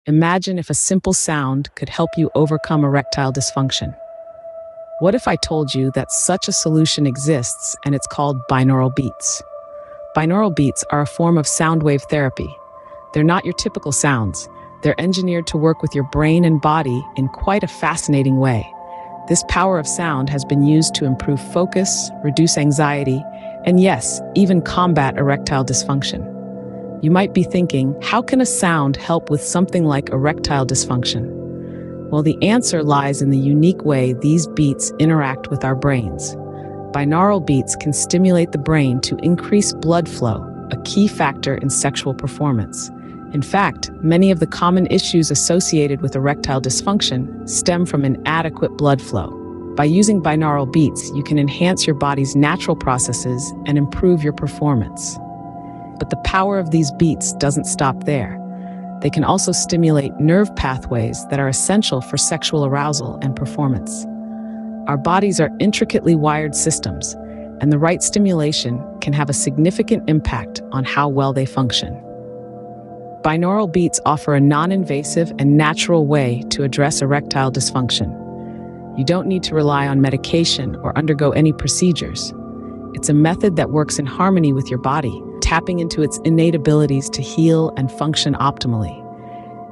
Imagine if a simple sound could help you overcome erectile dysfunction. What if I told you that such a solution exists and it's called binaural beats? Binaural beats are a form of soundwave therapy. They're not your typical sounds. They're engineered to work with your brain and body in quite a fascinating way. This power of sound has been used to improve focus, reduce anxiety, and yes, even combat erectile dysfunction. You might be thinking, how can a sound help with something like erectile dysfunction? Well, the answer lies in the unique way these beats interact with our brains. Binaural beats can stimulate the brain to increase blood flow, a key factor in sexual performance. In fact, many of the common issues associated with erectile dysfunction stem from inadequate blood flow. By using binaural beats, you can enhance your body's natural processes and improve your performance. But the power of these beats doesn't stop there. They can also stimulate nerve pathways that are essential for sexual arousal and performance. Our bodies are intricately wired systems, and the right stimulation can have a significant impact on how well they function. Binaural beats offer a non-invasive and natural way to address erectile dysfunction. You don't need to rely on medication or undergo any procedures. It's a method that works in harmony with your body, tapping into its innate abilities to heal and function optimally.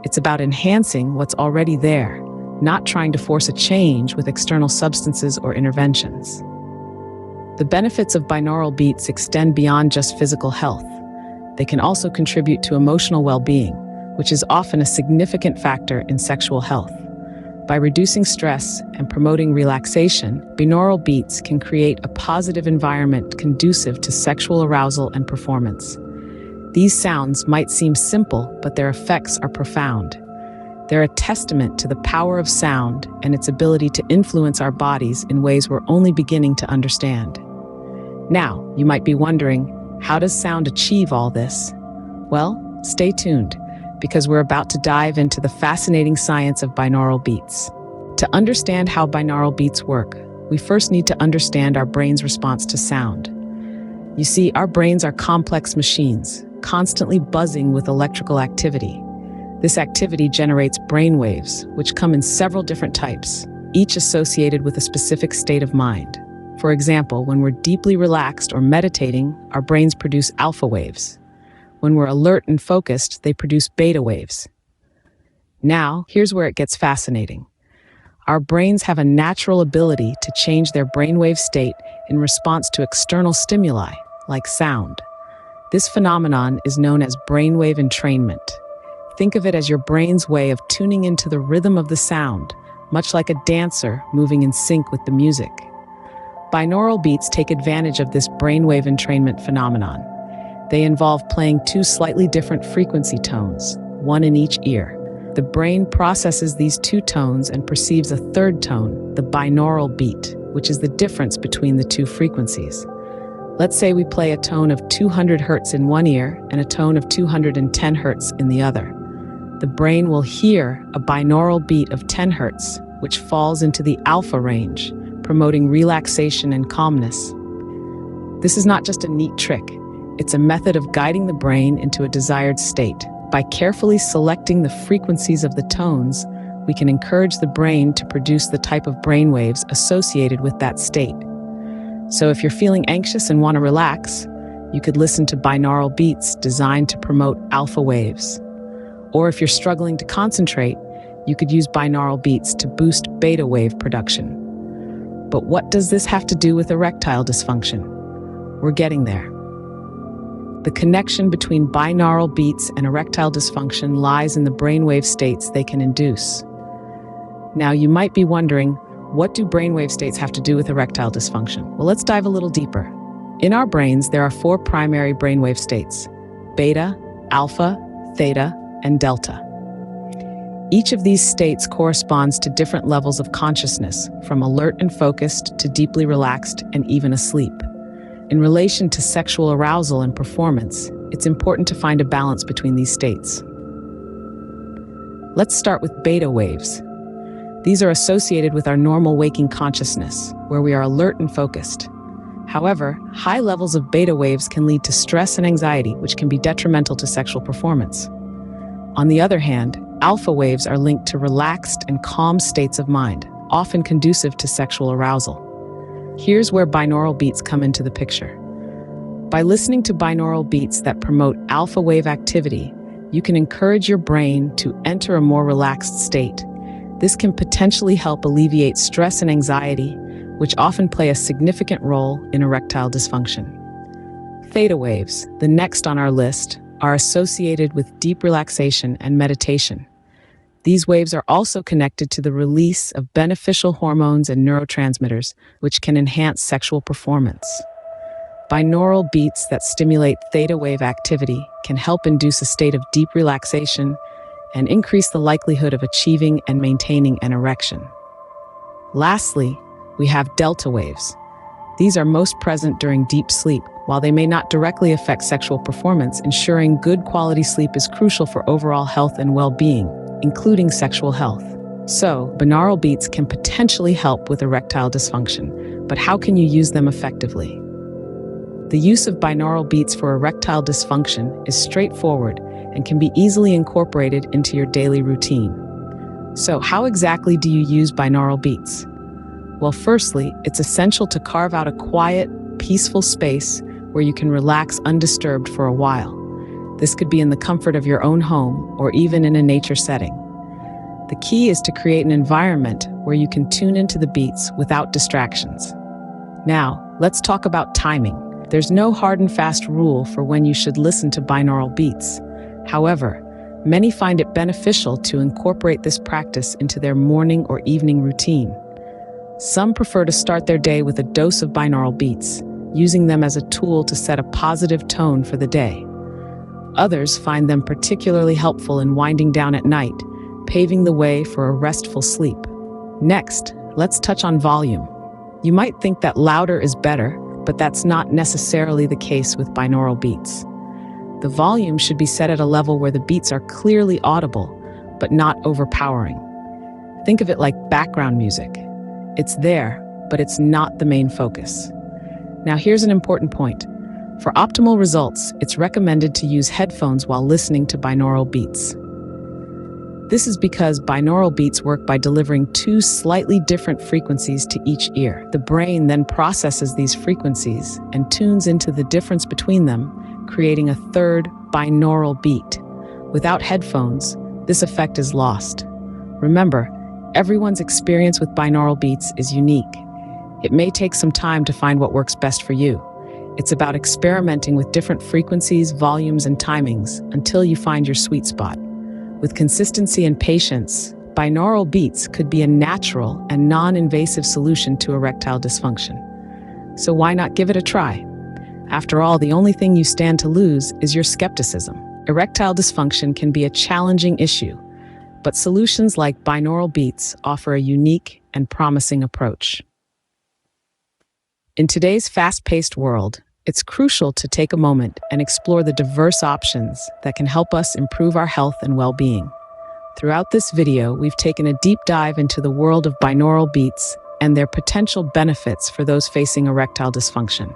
It's about enhancing what's already there, not trying to force a change with external substances or interventions. The benefits of binaural beats extend beyond just physical health. They can also contribute to emotional well-being, which is often a significant factor in sexual health. By reducing stress and promoting relaxation, binaural beats can create a positive environment conducive to sexual arousal and performance. These sounds might seem simple, but their effects are profound. They're a testament to the power of sound and its ability to influence our bodies in ways we're only beginning to understand. Now, you might be wondering, how does sound achieve all this? Well, stay tuned, because we're about to dive into the fascinating science of binaural beats. To understand how binaural beats work, we first need to understand our brain's response to sound. You see, our brains are complex machines, constantly buzzing with electrical activity. This activity generates brainwaves, which come in several different types, each associated with a specific state of mind. For example, when we're deeply relaxed or meditating, our brains produce alpha waves. When we're alert and focused, they produce beta waves. Now, here's where it gets fascinating. Our brains have a natural ability to change their brainwave state in response to external stimuli, like sound. This phenomenon is known as brainwave entrainment. Think of it as your brain's way of tuning into the rhythm of the sound, much like a dancer moving in sync with the music. Binaural beats take advantage of this brainwave entrainment phenomenon. They involve playing two slightly different frequency tones, one in each ear. The brain processes these two tones and perceives a third tone, the binaural beat, which is the difference between the two frequencies. Let's say we play a tone of 200 Hz in one ear and a tone of 210 Hz in the other. The brain will hear a binaural beat of 10 Hz, which falls into the alpha range, promoting relaxation and calmness. This is not just a neat trick. It's a method of guiding the brain into a desired state. By carefully selecting the frequencies of the tones, we can encourage the brain to produce the type of brainwaves associated with that state. So if you're feeling anxious and want to relax, you could listen to binaural beats designed to promote alpha waves. Or if you're struggling to concentrate, you could use binaural beats to boost beta wave production. But what does this have to do with erectile dysfunction? We're getting there. The connection between binaural beats and erectile dysfunction lies in the brainwave states they can induce. Now, you might be wondering, what do brainwave states have to do with erectile dysfunction? Well, let's dive a little deeper. In our brains, there are four primary brainwave states: beta, alpha, theta, and delta. Each of these states corresponds to different levels of consciousness, from alert and focused to deeply relaxed and even asleep. In relation to sexual arousal and performance, it's important to find a balance between these states. Let's start with beta waves. These are associated with our normal waking consciousness, where we are alert and focused. However, high levels of beta waves can lead to stress and anxiety, which can be detrimental to sexual performance. On the other hand, alpha waves are linked to relaxed and calm states of mind, often conducive to sexual arousal. Here's where binaural beats come into the picture. By listening to binaural beats that promote alpha wave activity, you can encourage your brain to enter a more relaxed state. This can potentially help alleviate stress and anxiety, which often play a significant role in erectile dysfunction. Theta waves, the next on our list, are associated with deep relaxation and meditation. These waves are also connected to the release of beneficial hormones and neurotransmitters, which can enhance sexual performance. Binaural beats that stimulate theta wave activity can help induce a state of deep relaxation and increase the likelihood of achieving and maintaining an erection. Lastly, we have delta waves. These are most present during deep sleep. While they may not directly affect sexual performance, ensuring good quality sleep is crucial for overall health and well-being, including sexual health. So, binaural beats can potentially help with erectile dysfunction, but how can you use them effectively? The use of binaural beats for erectile dysfunction is straightforward and can be easily incorporated into your daily routine. So, how exactly do you use binaural beats? Well, firstly, it's essential to carve out a quiet, peaceful space where you can relax undisturbed for a while. This could be in the comfort of your own home or even in a nature setting. The key is to create an environment where you can tune into the beats without distractions. Now, let's talk about timing. There's no hard and fast rule for when you should listen to binaural beats. However, many find it beneficial to incorporate this practice into their morning or evening routine. Some prefer to start their day with a dose of binaural beats, using them as a tool to set a positive tone for the day. Others find them particularly helpful in winding down at night, paving the way for a restful sleep. Next, let's touch on volume. You might think that louder is better, but that's not necessarily the case with binaural beats. The volume should be set at a level where the beats are clearly audible, but not overpowering. Think of it like background music. It's there, but it's not the main focus. Now here's an important point. For optimal results, it's recommended to use headphones while listening to binaural beats. This is because binaural beats work by delivering two slightly different frequencies to each ear. The brain then processes these frequencies and tunes into the difference between them, creating a third binaural beat. Without headphones, this effect is lost. Remember, everyone's experience with binaural beats is unique. It may take some time to find what works best for you. It's about experimenting with different frequencies, volumes, and timings until you find your sweet spot. With consistency and patience, binaural beats could be a natural and non-invasive solution to erectile dysfunction. So why not give it a try? After all, the only thing you stand to lose is your skepticism. Erectile dysfunction can be a challenging issue, but solutions like binaural beats offer a unique and promising approach. In today's fast-paced world, it's crucial to take a moment and explore the diverse options that can help us improve our health and well-being. Throughout this video, we've taken a deep dive into the world of binaural beats and their potential benefits for those facing erectile dysfunction.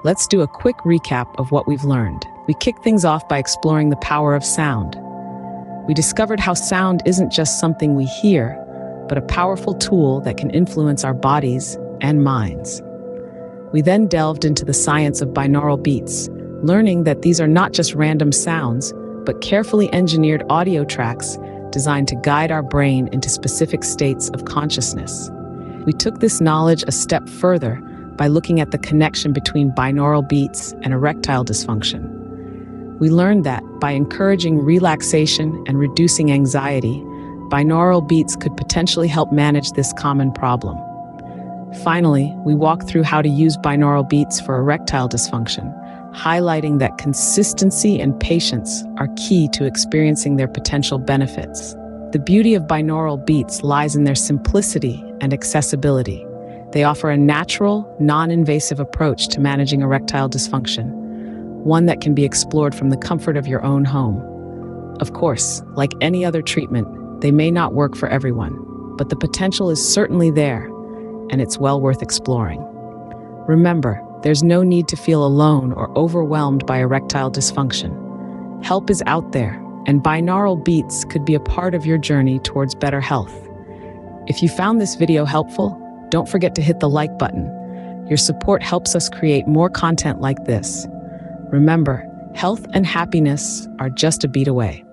Let's do a quick recap of what we've learned. We kicked things off by exploring the power of sound. We discovered how sound isn't just something we hear, but a powerful tool that can influence our bodies and minds. We then delved into the science of binaural beats, learning that these are not just random sounds, but carefully engineered audio tracks designed to guide our brain into specific states of consciousness. We took this knowledge a step further by looking at the connection between binaural beats and erectile dysfunction. We learned that by encouraging relaxation and reducing anxiety, binaural beats could potentially help manage this common problem. Finally, we walked through how to use binaural beats for erectile dysfunction, highlighting that consistency and patience are key to experiencing their potential benefits. The beauty of binaural beats lies in their simplicity and accessibility. They offer a natural, non-invasive approach to managing erectile dysfunction, one that can be explored from the comfort of your own home. Of course, like any other treatment, they may not work for everyone, but the potential is certainly there, and it's well worth exploring. Remember, there's no need to feel alone or overwhelmed by erectile dysfunction. Help is out there, and binaural beats could be a part of your journey towards better health. If you found this video helpful, don't forget to hit the like button. Your support helps us create more content like this. Remember, health and happiness are just a beat away.